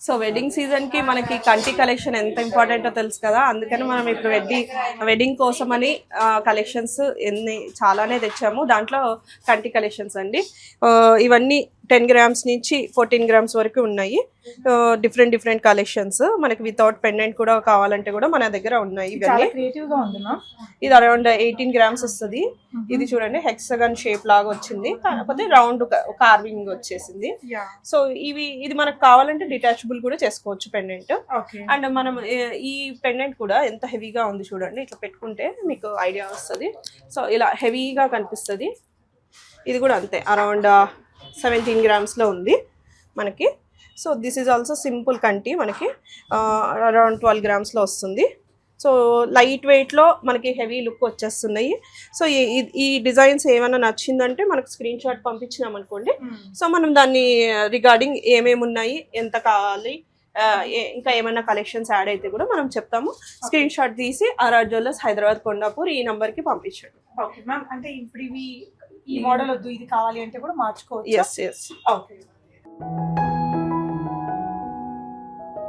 So wedding సీజన్కి మనకి కంటి కలెక్షన్ ఎంత ఇంపార్టెంటో తెలుసు కదా, అందుకని మనం ఇప్పుడు వెడ్డింగ్ కోసమని కలెక్షన్స్ చాలానే తెచ్చాము. దాంట్లో కంటి కలెక్షన్స్ అండి. ఇవన్నీ 10 grams నుంచి 14 grams వరకు ఉన్నాయి. Different collections. మనకి వితౌట్ పెండెంట్ కూడా కావాలంటే కూడా మన దగ్గర ఉన్నాయి. ఇది అరౌండ్ 18 grams వస్తుంది. ఇది చూడండి హెక్సగన్ షేప్ లాగా వచ్చింది, కాకపోతే రౌండ్ కార్వింగ్ వచ్చేసింది. సో ఇది మనకు కావాలంటే డిటాచబుల్ కూడా చేసుకోవచ్చు పెండెంట్. అండ్ మనం ఈ పెండెంట్ కూడా ఎంత హెవీగా ఉంది చూడండి, ఇట్లా పెట్టుకుంటే మీకు ఐడియా వస్తుంది. సో ఇలా హెవీగా కనిపిస్తుంది. ఇది కూడా అంతే, అరౌండ్ 17 grams లో ఉంది మనకి. So this is also simple కంటి, మనకి అరౌండ్ 12 grams లో వస్తుంది. సో లైట్ వెయిట్లో మనకి హెవీ లుక్ వచ్చేస్తున్నాయి. సో ఈ డిజైన్స్ ఏమైనా నచ్చిందంటే మనకు స్క్రీన్ షాట్ పంపించినాం అనుకోండి. సో మనం దాన్ని రిగార్డింగ్ ఏమేమి ఉన్నాయి, ఎంత కావాలి, ఇంకా ఏమైనా కలెక్షన్స్ యాడ్ అయితే కూడా మనం చెప్తాము. స్క్రీన్ షాట్ తీసి ఆర్ఆర్ జ్యువెలర్స్, హైదరాబాద్, కొండాపూర్ ఈ నంబర్కి పంపించండి. ఓకే మ్యామ్, అంటే ఇప్పుడు ఇవి ఈ మోడల్ వద్దు ఇది కావాలి అంటే కూడా మార్చుకోవచ్చు. ఎస్. ఓకే.